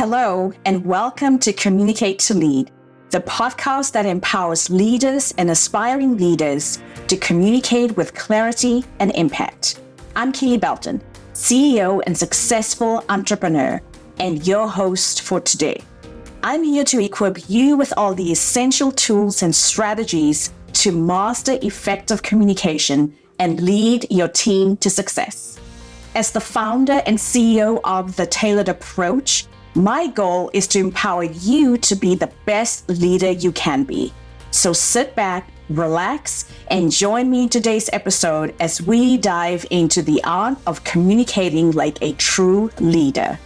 Hello, and welcome to Communicate to Lead, the podcast that empowers leaders and aspiring leaders to communicate with clarity and impact. I'm Kele Belton, CEO and successful entrepreneur, and your host for today. I'm here to equip you with all the essential tools and strategies to master effective communication and lead your team to success. As the founder and CEO of The Tailored Approach, my goal is to empower you to be the best leader you can be. So sit back, relax, and join me in today's episode as we dive into the art of communicating like a true leader.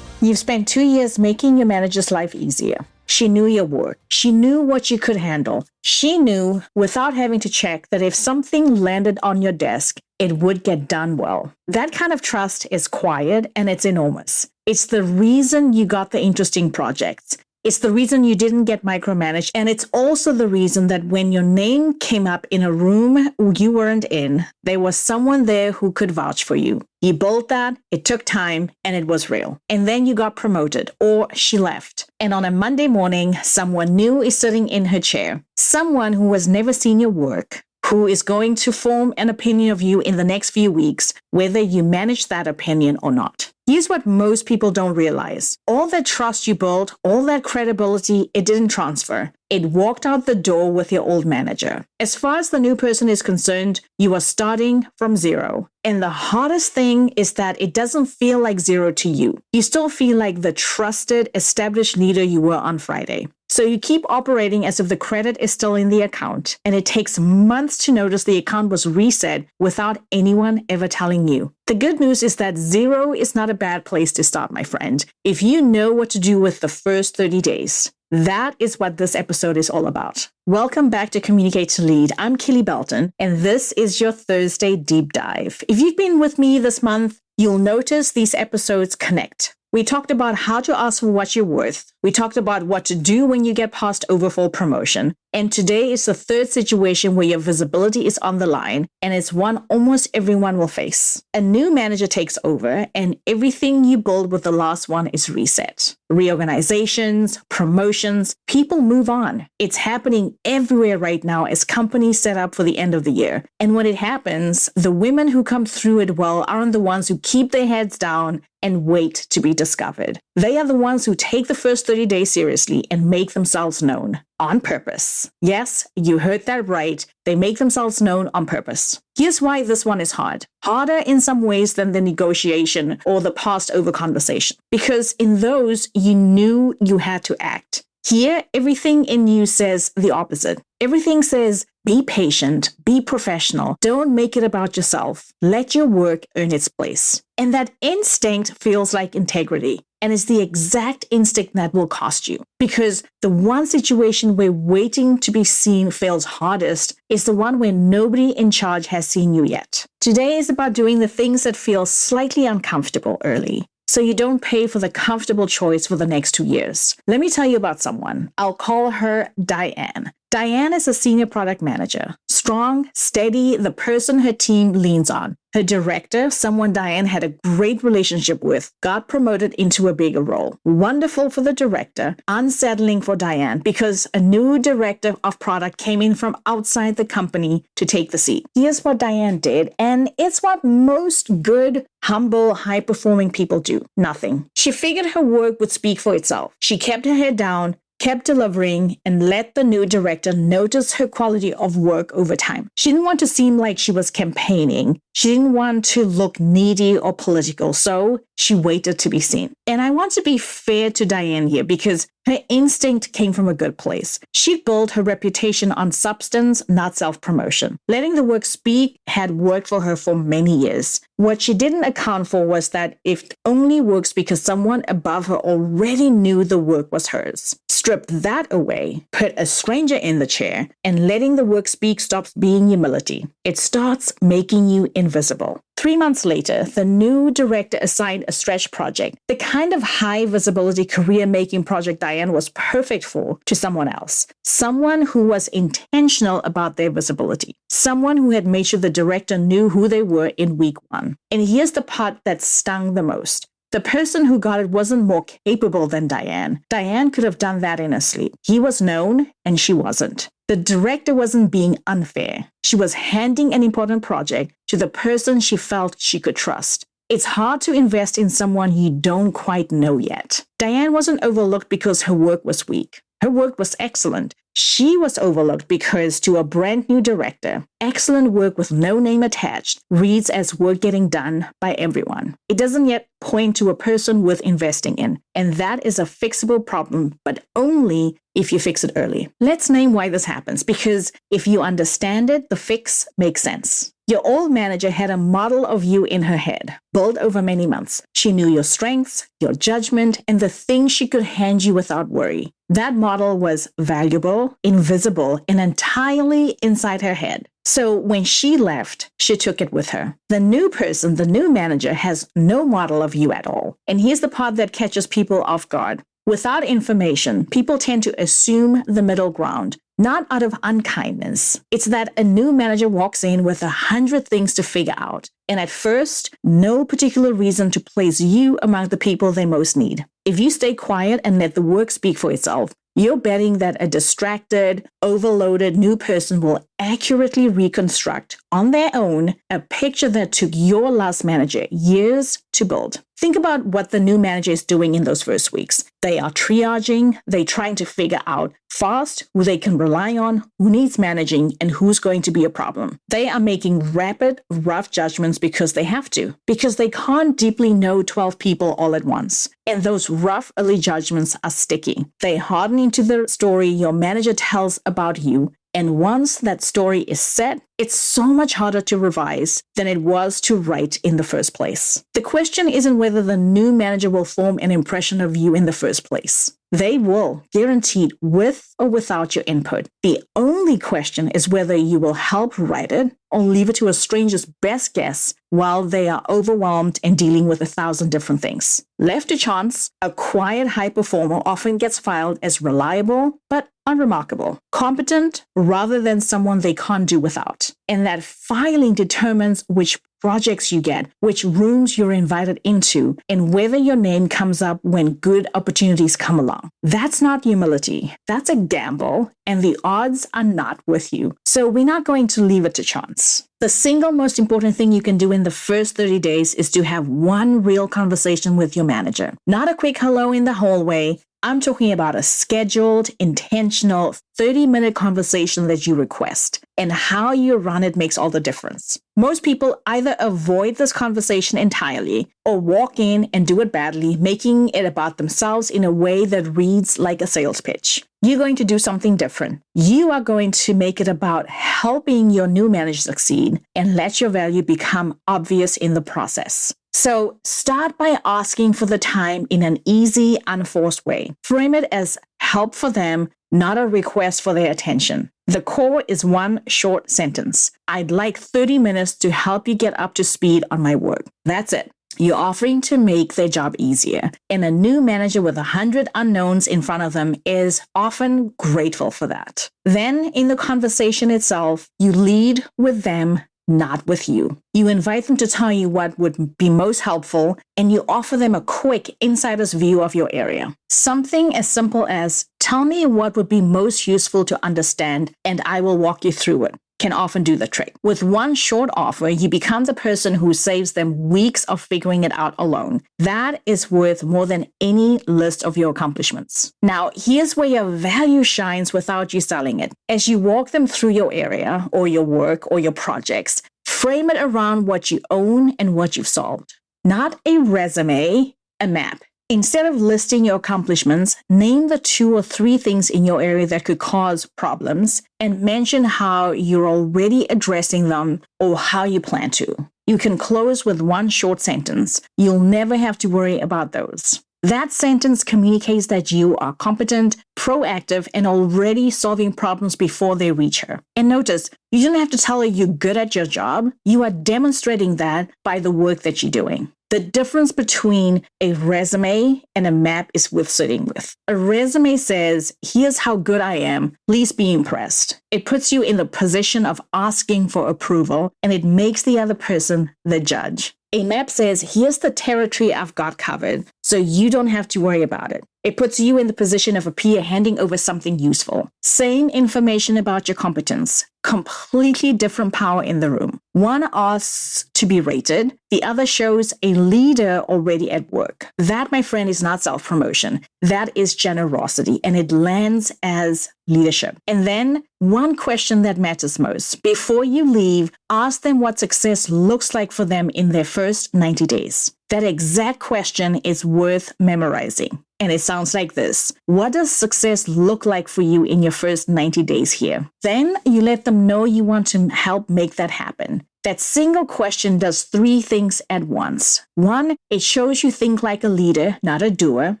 You've spent 2 years making your manager's life easier. She knew your work. She knew what you could handle. She knew, without having to check, that if something landed on your desk, it would get done well. That kind of trust is quiet and it's enormous. It's the reason you got the interesting projects. It's the reason you didn't get micromanaged. And it's also the reason that when your name came up in a room you weren't in, there was someone there who could vouch for you. You built that, it took time, and it was real. And then you got promoted, or she left. And on a Monday morning, someone new is sitting in her chair. Someone who has never seen your work, who is going to form an opinion of you in the next few weeks, whether you manage that opinion or not. Here's what most people don't realize. All that trust you built, all that credibility, it didn't transfer. It walked out the door with your old manager. As far as the new person is concerned, you are starting from zero. And the hardest thing is that it doesn't feel like zero to you. You still feel like the trusted, established leader you were on Friday. So you keep operating as if the credit is still in the account, and it takes months to notice the account was reset without anyone ever telling you. The good news is that zero is not a bad place to start, my friend, if you know what to do with the first 30 days. That is what this episode is all about. Welcome back to Communicate to Lead. I'm Kele Belton, and this is your Thursday deep dive. If you've been with me this month, you'll notice these episodes connect. We talked about how to ask for what you're worth. We talked about what to do when you get passed over for promotion. And today is the third situation where your visibility is on the line, and it's one almost everyone will face. A new manager takes over, and everything you build with the last one is reset. Reorganizations, promotions, people move on. It's happening everywhere right now as companies set up for the end of the year. And when it happens, the women who come through it well aren't the ones who keep their heads down and wait to be discovered. They are the ones who take the first 30 days seriously and make themselves known on purpose. Yes, you heard that right. They make themselves known on purpose. Here's why this one is hard. Harder in some ways than the negotiation or the passed over conversation. Because in those, you knew you had to act. Here, everything in you says the opposite. Everything says, be patient, be professional, don't make it about yourself. Let your work earn its place. And that instinct feels like integrity. And it's the exact instinct that will cost you. Because the one situation where waiting to be seen feels hardest is the one where nobody in charge has seen you yet. Today is about doing the things that feel slightly uncomfortable early, so you don't pay for the comfortable choice for the next 2 years. Let me tell you about someone. I'll call her Diane. Diane is a senior product manager. Strong, steady, the person her team leans on. Her director, someone Diane had a great relationship with, got promoted into a bigger role. Wonderful for the director, unsettling for Diane because a new director of product came in from outside the company to take the seat. Here's what Diane did, and it's what most good, humble, high-performing people do. Nothing. She figured her work would speak for itself. She kept her head down, kept delivering, and let the new director notice her quality of work over time. She didn't want to seem like she was campaigning. She didn't want to look needy or political, so she waited to be seen. And I want to be fair to Diane here because her instinct came from a good place. She built her reputation on substance, not self-promotion. Letting the work speak had worked for her for many years. What she didn't account for was that it only works because someone above her already knew the work was hers. Strip that away, put a stranger in the chair, and letting the work speak stops being humility. It starts making you invisible. 3 months later, the new director assigned a stretch project, the kind of high visibility career making project Diane was perfect for, to someone else. Someone who was intentional about their visibility. Someone who had made sure the director knew who they were in week 1. And here's the part that stung the most. The person who got it wasn't more capable than Diane. Diane could have done that in her sleep. He was known and she wasn't. The director wasn't being unfair. She was handing an important project to the person she felt she could trust. It's hard to invest in someone you don't quite know yet. Diane wasn't overlooked because her work was weak. Her work was excellent. She was overlooked because, to a brand new director, excellent work with no name attached reads as work getting done by everyone. It doesn't yet point to a person worth investing in, and that is a fixable problem, but only if you fix it early. Let's name why this happens, because if you understand it, the fix makes sense. Your old manager had a model of you in her head, built over many months. She knew your strengths, your judgment, and the things she could hand you without worry. That model was valuable, invisible, and entirely inside her head. So when she left, she took it with her. The new person, the new manager, has no model of you at all. And here's the part that catches people off guard. Without information, people tend to assume the middle ground, not out of unkindness. It's that a new manager walks in with 100 things to figure out, and at first, no particular reason to place you among the people they most need. If you stay quiet and let the work speak for itself, you're betting that a distracted, overloaded new person will accurately reconstruct on their own a picture that took your last manager years to build. Think about what the new manager is doing in those first weeks. They are triaging, they're trying to figure out fast who they can rely on, who needs managing, and who's going to be a problem. They are making rapid, rough judgments because they have to, because they can't deeply know 12 people all at once. And those rough early judgments are sticky. They harden into the story your manager tells about you. And once that story is set, it's so much harder to revise than it was to write in the first place. The question isn't whether the new manager will form an impression of you in the first place. They will, guaranteed, with or without your input. The only question is whether you will help write it or leave it to a stranger's best guess while they are overwhelmed and dealing with 1,000 different things. Left to chance, a quiet high performer often gets filed as reliable but unremarkable, competent rather than someone they can't do without. And that filing determines which projects you get, which rooms you're invited into, and whether your name comes up when good opportunities come along. That's not humility. That's a gamble, and the odds are not with you. So we're not going to leave it to chance. The single most important thing you can do in the first 30 days is to have one real conversation with your manager. Not a quick hello in the hallway. I'm talking about a scheduled, intentional 30-minute conversation that you request, and how you run it makes all the difference. Most people either avoid this conversation entirely or walk in and do it badly, making it about themselves in a way that reads like a sales pitch. You're going to do something different. You are going to make it about helping your new manager succeed and let your value become obvious in the process. So start by asking for the time in an easy, unforced way. Frame it as help for them, not a request for their attention. The core is one short sentence. I'd like 30 minutes to help you get up to speed on my work. That's it. You're offering to make their job easier. And a new manager with 100 unknowns in front of them is often grateful for that. Then in the conversation itself, you lead with them, not with you. You invite them to tell you what would be most helpful, and you offer them a quick insider's view of your area. Something as simple as, tell me what would be most useful to understand, and I will walk you through it, can often do the trick. With one short offer, you become the person who saves them weeks of figuring it out alone. That is worth more than any list of your accomplishments. Now, here's where your value shines without you selling it. As you walk them through your area or your work or your projects, frame it around what you own and what you've solved. Not a resume, a map. Instead of listing your accomplishments, name the 2 or 3 things in your area that could cause problems and mention how you're already addressing them or how you plan to. You can close with one short sentence. You'll never have to worry about those. That sentence communicates that you are competent, proactive, and already solving problems before they reach her. And notice, you don't have to tell her you're good at your job. You are demonstrating that by the work that you're doing. The difference between a resume and a map is worth sitting with. A resume says, here's how good I am. Please be impressed. It puts you in the position of asking for approval, and it makes the other person the judge. A map says, here's the territory I've got covered, so you don't have to worry about it. It puts you in the position of a peer handing over something useful. Same information about your competence, completely different power in the room. One asks to be rated, the other shows a leader already at work. That, my friend, is not self-promotion. That is generosity, and it lands as leadership. And then one question that matters most. Before you leave, ask them what success looks like for them in their first 90 days. That exact question is worth memorizing. And it sounds like this. What does success look like for you in your first 90 days here? Then you let them know you want to help make that happen. That single question does three things at once. One, it shows you think like a leader, not a doer.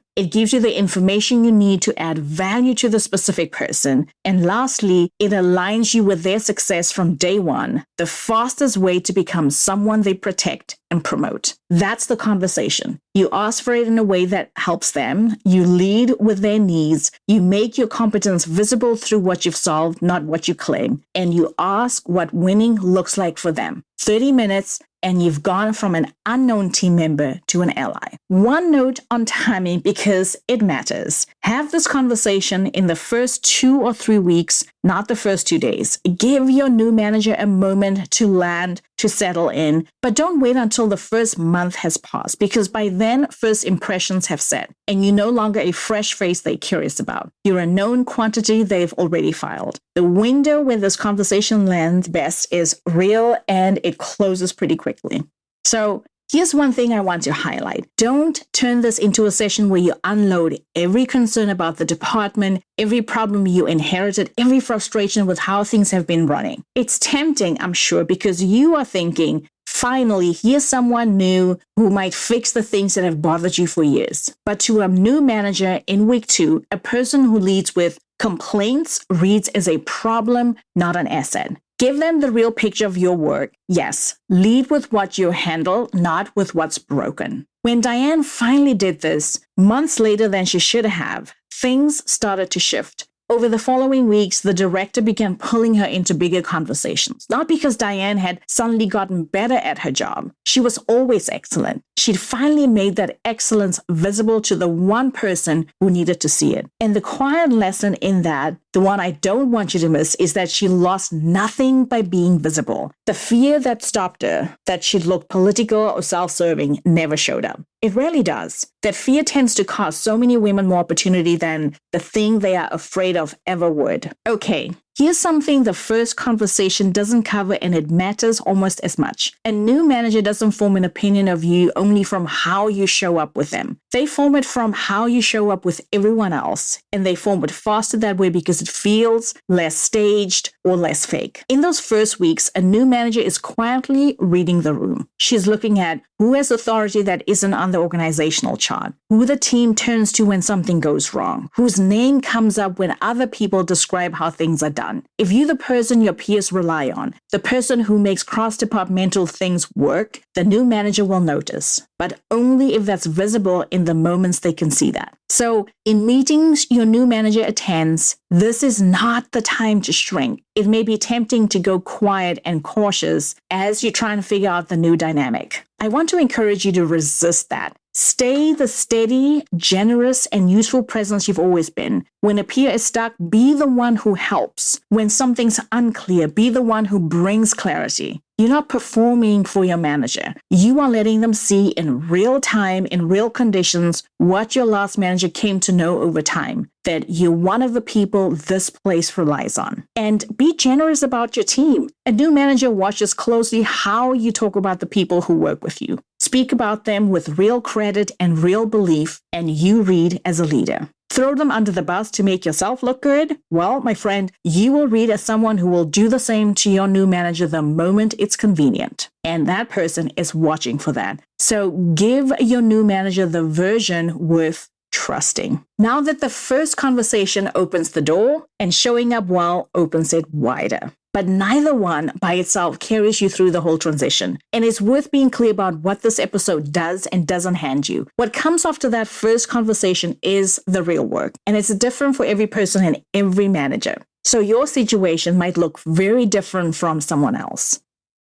It gives you the information you need to add value to the specific person. And lastly, it aligns you with their success from day one, the fastest way to become someone they protect and promote. That's the conversation. You ask for it in a way that helps them. You lead with their needs. You make your competence visible through what you've solved, not what you claim. And you ask what winning looks like for them. 30 minutes, and you've gone from an unknown team member to an ally. One note on timing, because it matters. Have this conversation in the first 2 or 3 weeks, not the first 2 days. Give your new manager a moment to land, to settle in, but don't wait until the first month has passed, because by then, first impressions have set, and you're no longer a fresh face they're curious about. You're a known quantity they've already filed. The window where this conversation lands best is real, and it closes pretty quickly. So here's one thing I want to highlight. Don't turn this into a session where you unload every concern about the department, every problem you inherited, every frustration with how things have been running. It's tempting, I'm sure, because you are thinking, finally, here's someone new who might fix the things that have bothered you for years. But to a new manager in week 2, a person who leads with complaints reads as a problem, not an asset. Give them the real picture of your work. Yes, lead with what you handle, not with what's broken. When Diane finally did this, months later than she should have, things started to shift. Over the following weeks, the director began pulling her into bigger conversations. Not because Diane had suddenly gotten better at her job. She was always excellent. She'd finally made that excellence visible to the one person who needed to see it. And the quiet lesson in that, the one I don't want you to miss, is that she lost nothing by being visible. The fear that stopped her, that she'd look political or self-serving, never showed up. It rarely does. That fear tends to cost so many women more opportunity than the thing they are afraid of ever would. Okay, here's something the first conversation doesn't cover, and it matters almost as much. A new manager doesn't form an opinion of you only from how you show up with them. They form it from how you show up with everyone else, and they form it faster that way because it feels less staged or less fake. In those first weeks, a new manager is quietly reading the room. She's looking at who has authority that isn't on the organizational chart, who the team turns to when something goes wrong, whose name comes up when other people describe how things are done. If you're the person your peers rely on, the person who makes cross-departmental things work, the new manager will notice, but only if that's visible in the moments they can see that. So in meetings your new manager attends, this is not the time to shrink. It may be tempting to go quiet and cautious as you try and figure out the new dynamic. I want to encourage you to resist that. Stay the steady, generous, and useful presence you've always been. When a peer is stuck, be the one who helps. When something's unclear, be the one who brings clarity. You're not performing for your manager. You are letting them see in real time, in real conditions, what your last manager came to know over time, that you're one of the people this place relies on. And be generous about your team. A new manager watches closely how you talk about the people who work with you. Speak about them with real credit and real belief, and you read as a leader. Throw them under the bus to make yourself look good? Well, my friend, you will read as someone who will do the same to your new manager the moment it's convenient. And that person is watching for that. So give your new manager the version worth trusting. Now that the first conversation opens the door and showing up well opens it wider. But neither one by itself carries you through the whole transition. And it's worth being clear about what this episode does and doesn't hand you. What comes after that first conversation is the real work. And it's different for every person and every manager. So your situation might look very different from someone else.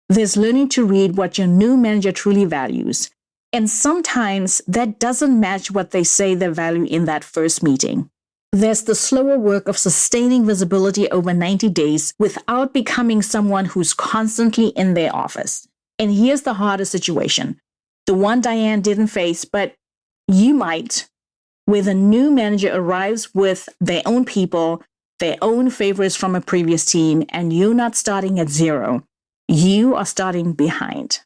There's learning to read what your new manager truly values. And sometimes that doesn't match what they say they value in that first meeting. There's the slower work of sustaining visibility over 90 days without becoming someone who's constantly in their office. And here's the hardest situation, the one Diane didn't face, but you might, where the new manager arrives with their own people, their own favorites from a previous team, and you're not starting at zero. You are starting behind.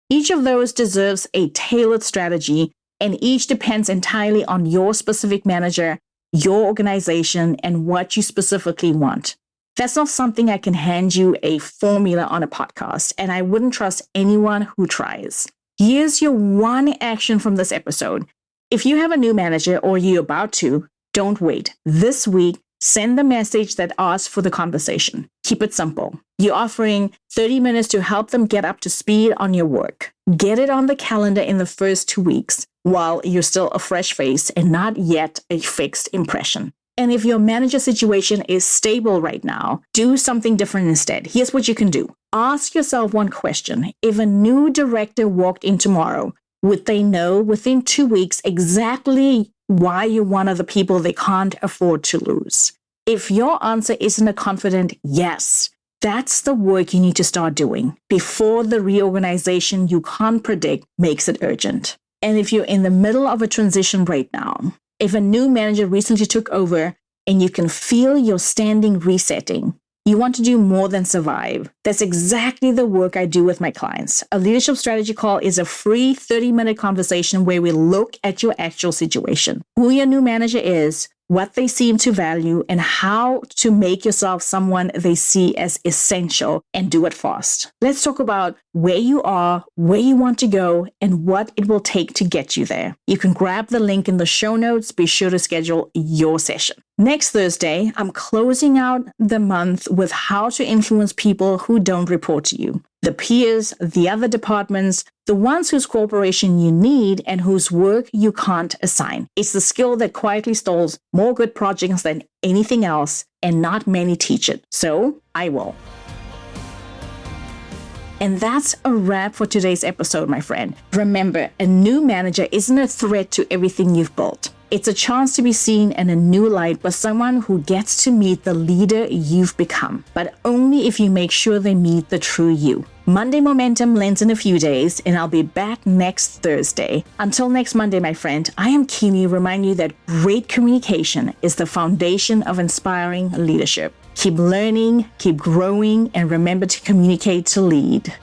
Each of those deserves a tailored strategy, and each depends entirely on your specific manager, your organization, and what you specifically want. That's not something I can hand you a formula on a podcast, and I wouldn't trust anyone who tries. Here's your one action from this episode. If you have a new manager or you're about to, don't wait. This week, send the message that asks for the conversation. Keep it simple. You're offering 30 minutes to help them get up to speed on your work. Get it on the calendar in the first 2 weeks while you're still a fresh face and not yet a fixed impression. And if your manager situation is stable right now, do something different instead. Here's what you can do. Ask yourself one question. If a new director walked in tomorrow, would they know within 2 weeks exactly why you're one of the people they can't afford to lose? If your answer isn't a confident yes, that's the work you need to start doing before the reorganization you can't predict makes it urgent. And if you're in the middle of a transition right now, if a new manager recently took over and you can feel your standing resetting, you want to do more than survive. That's exactly the work I do with my clients. A leadership strategy call is a free 30-minute conversation where we look at your actual situation, who your new manager is, what they seem to value, and how to make yourself someone they see as essential, and do it fast. Let's talk about where you are, where you want to go, and what it will take to get you there. You can grab the link in the show notes. Be sure to schedule your session. Next Thursday, I'm closing out the month with how to influence people who don't report to you. The peers, the other departments, the ones whose cooperation you need and whose work you can't assign. It's the skill that quietly stalls more good projects than anything else, and not many teach it. So I will. And that's a wrap for today's episode, my friend. Remember, a new manager isn't a threat to everything you've built. It's a chance to be seen in a new light by someone who gets to meet the leader you've become, but only if you make sure they meet the true you. Monday Momentum lands in a few days, and I'll be back next Thursday. Until next Monday, my friend, I am Kele, remind you that great communication is the foundation of inspiring leadership. Keep learning, keep growing, and remember to communicate to lead.